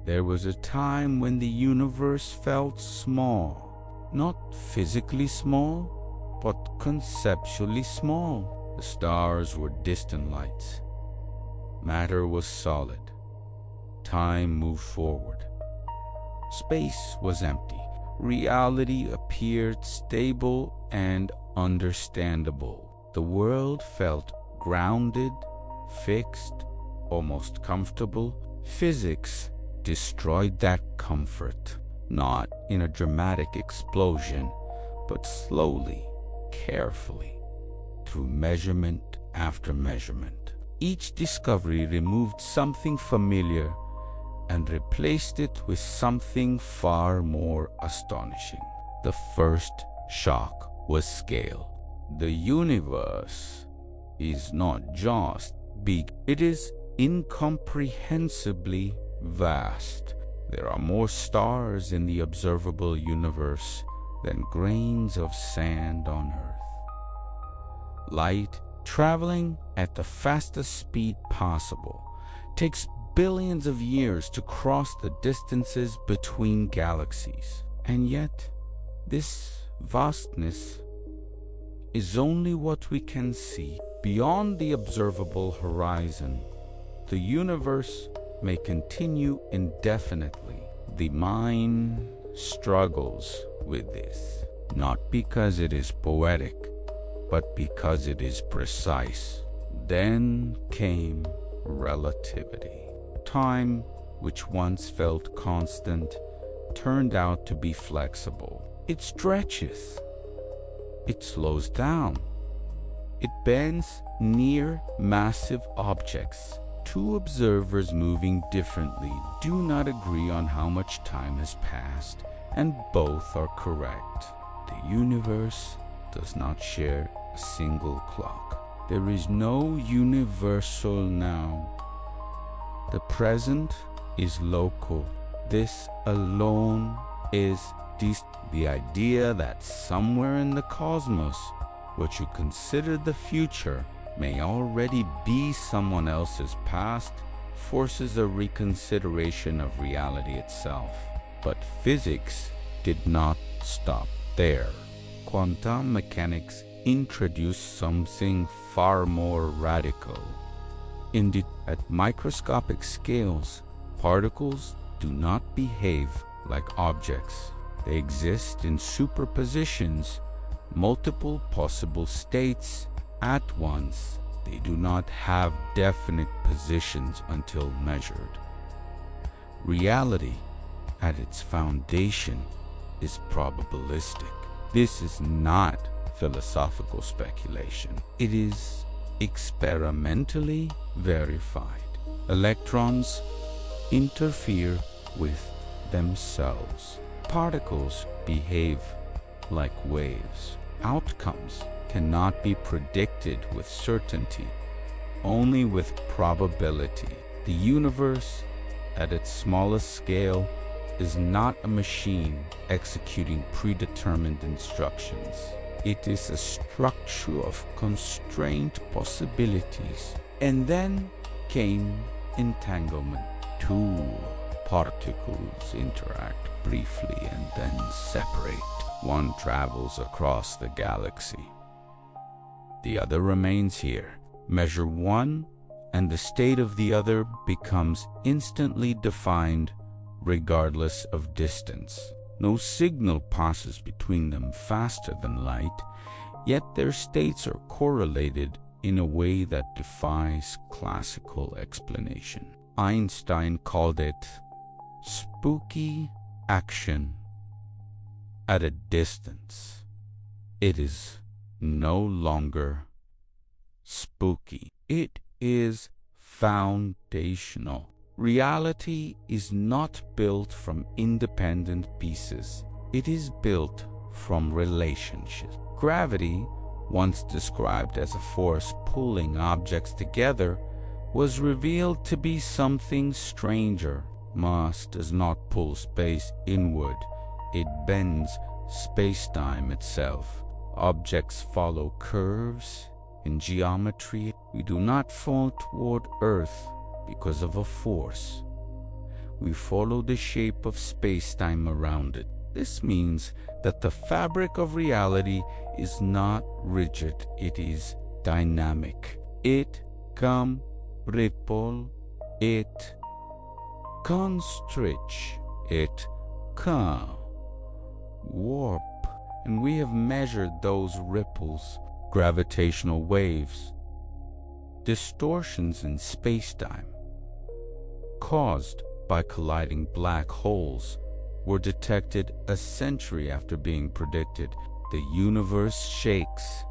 There was a time when the universe felt small, not physically small, but conceptually small. The stars were distant lights. Matter was solid. Time moved forward. Space was empty. Reality appeared stable and understandable. The world felt grounded, fixed, almost comfortable. Physics destroyed that comfort, not in a dramatic explosion, but slowly, carefully, through measurement after measurement. Each discovery removed something familiar and replaced it with something far more astonishing. The first shock was scale. The universe is not just big, it is incomprehensibly vast. There are more stars in the observable universe than grains of sand on Earth. Light, traveling at the fastest speed possible, takes billions of years to cross the distances between galaxies. And yet, this vastness is only what we can see. Beyond the observable horizon, the universe may continue indefinitely. The mind struggles with this, not because it is poetic, but because it is precise. Then came relativity. Time, which once felt constant, turned out to be flexible. It stretches. It slows down. It bends near massive objects. Two observers moving differently do not agree on how much time has passed, and both are correct. The universe does not share a single clock. There is no universal now. The present is local. This alone is the idea that somewhere in the cosmos, what you consider the future may already be someone else's past, forces a reconsideration of reality itself. But physics did not stop there. Quantum mechanics introduced something far more radical. Indeed, at microscopic scales, particles do not behave like objects. They exist in superpositions, multiple possible states at once. They do not have definite positions until measured. Reality, at its foundation, is probabilistic. This is not philosophical speculation. It is experimentally verified. Electrons interfere with themselves. Particles behave like waves. Outcomes cannot be predicted with certainty, only with probability. The universe, at its smallest scale, is not a machine executing predetermined instructions. It is a structure of constrained possibilities. And then came entanglement. Two particles interact briefly and then separate. One travels across the galaxy. The other remains here. Measure one, and the state of the other becomes instantly defined regardless of distance. No signal passes between them faster than light, yet their states are correlated in a way that defies classical explanation. Einstein called it spooky action at a distance. It is no longer spooky. It is foundational. Reality is not built from independent pieces. It is built from relationships. Gravity, once described as a force pulling objects together, was revealed to be something stranger. Mass does not pull space inward. It bends space-time itself. Objects follow curves. In geometry, we do not fall toward Earth because of a force. we follow the shape of space-time around it. This means that the fabric of reality is not rigid, it is dynamic. It can ripple, it can stretch, it can warp, and we have measured those ripples, gravitational waves, distortions in space-time caused by colliding black holes were detected a century after being predicted. The universe shakes,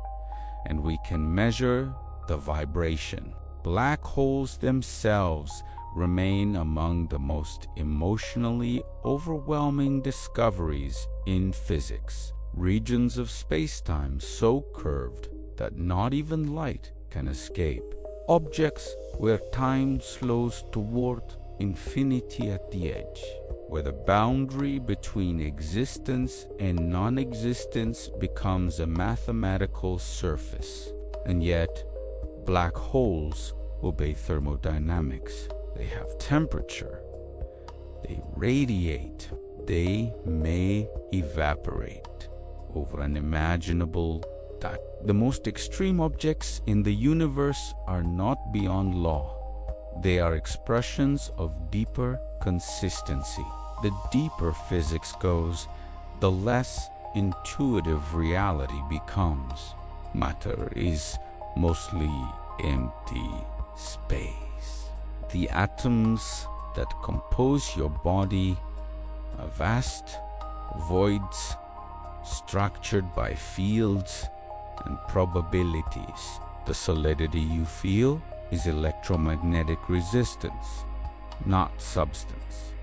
and we can measure the vibration. Black holes themselves remain among the most emotionally overwhelming discoveries in physics. Regions of space-time so curved that not even light can escape. Objects where time slows toward infinity at the edge, where the boundary between existence and non-existence becomes a mathematical surface. And yet, black holes obey thermodynamics. They have temperature, they radiate, they may evaporate over an imaginable time. The most extreme objects in the universe are not beyond law. They are expressions of deeper consistency. The deeper physics goes, the less intuitive reality becomes. Matter is mostly empty space. The atoms that compose your body are vast voids structured by fields and probabilities. The solidity you feel is electromagnetic resistance, not substance.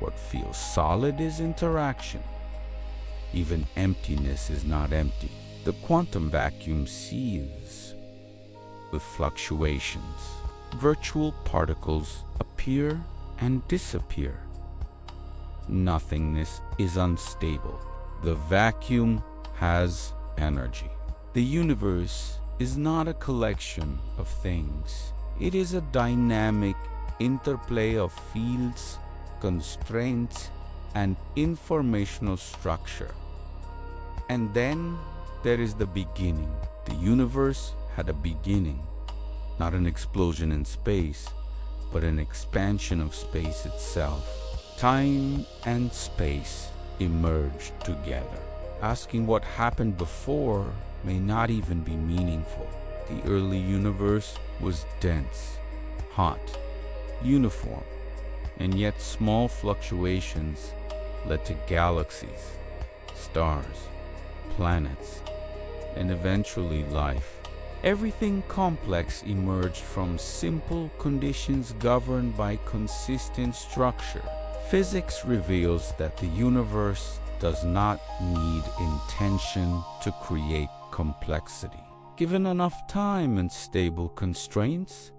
What feels solid is interaction. Even emptiness is not empty. The quantum vacuum seethes with fluctuations. Virtual particles appear and disappear. Nothingness is unstable. The vacuum has energy. The universe is not a collection of things. It is a dynamic interplay of fields, constraints, and informational structure. And then there is the beginning. The universe had a beginning, not an explosion in space, but an expansion of space itself. Time and space emerged together. Asking what happened before may not even be meaningful. The early universe was dense, hot, uniform, and yet small fluctuations led to galaxies, stars, planets, and eventually life. Everything complex emerged from simple conditions governed by consistent structure. Physics reveals that the universe does not need intention to create complexity. Given enough time and stable constraints,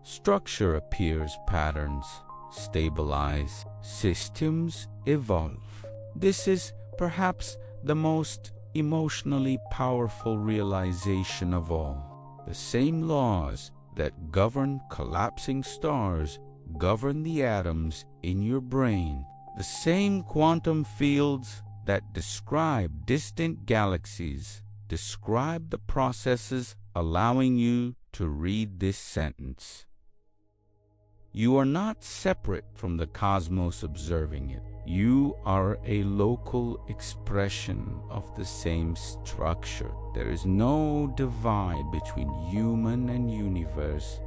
structure appears, patterns stabilize, systems evolve. This is perhaps the most emotionally powerful realization of all. The same laws that govern collapsing stars govern the atoms in your brain. The same quantum fields that describe distant galaxies describe the processes allowing you to read this sentence. You are not separate from the cosmos observing it. You are a local expression of the same structure. There is no divide between human and universe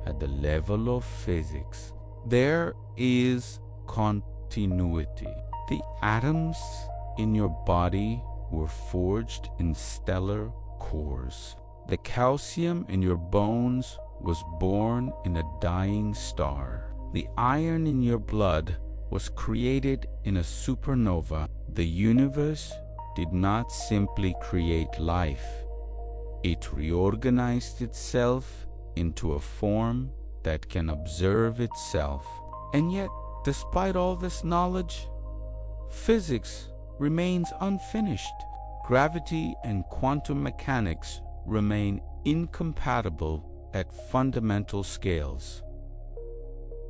at the level of physics. There is continuity. The atoms in your body were forged in stellar cores. The calcium in your bones was born in a dying star. The iron in your blood was created in a supernova. The universe did not simply create life. It reorganized itself into a form that can observe itself. And yet, despite all this knowledge, physics remains unfinished. Gravity and quantum mechanics remain incompatible at fundamental scales.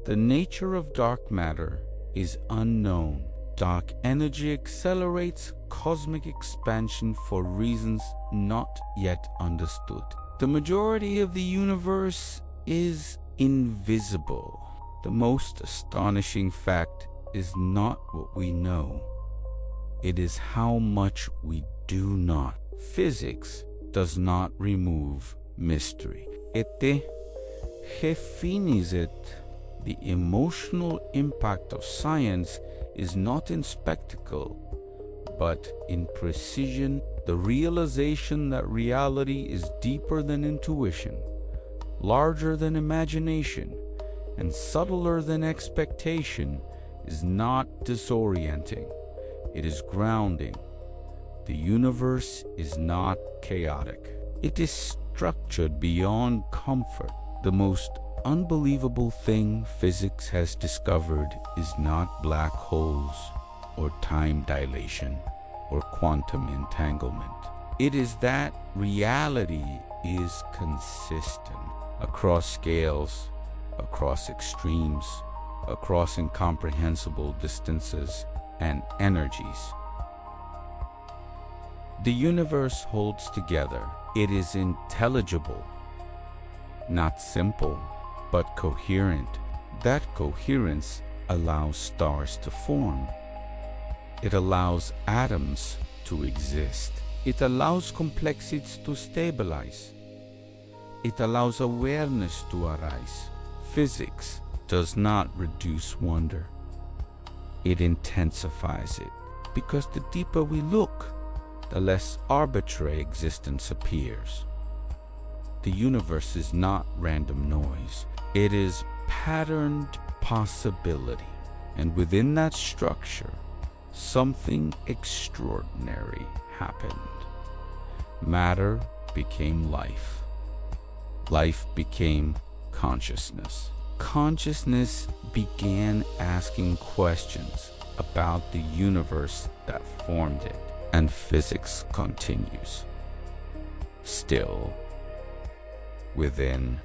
The nature of dark matter is unknown. Dark energy accelerates cosmic expansion for reasons not yet understood. The majority of the universe is invisible. The most astonishing fact is not what we know. It is how much we do not. Physics does not remove mystery. It defines it. The emotional impact of science is not in spectacle, but in precision. The realization that reality is deeper than intuition, larger than imagination, and subtler than expectation is not disorienting. It is grounding. The universe is not chaotic. It is structured beyond comfort. The most unbelievable thing physics has discovered is not black holes or time dilation or quantum entanglement. It is that reality is consistent across scales, across extremes, across incomprehensible distances and energies. The universe holds together. It is intelligible, not simple, but coherent. That coherence allows stars to form. It allows atoms to exist. It allows complexities to stabilize. It allows awareness to arise. Physics does not reduce wonder. It intensifies it, because the deeper we look, the less arbitrary existence appears. The universe is not random noise. It is patterned possibility. And within that structure, something extraordinary happened. Matter became life. Life became consciousness. Consciousness began asking questions about the universe that formed it. And physics continues. Still, within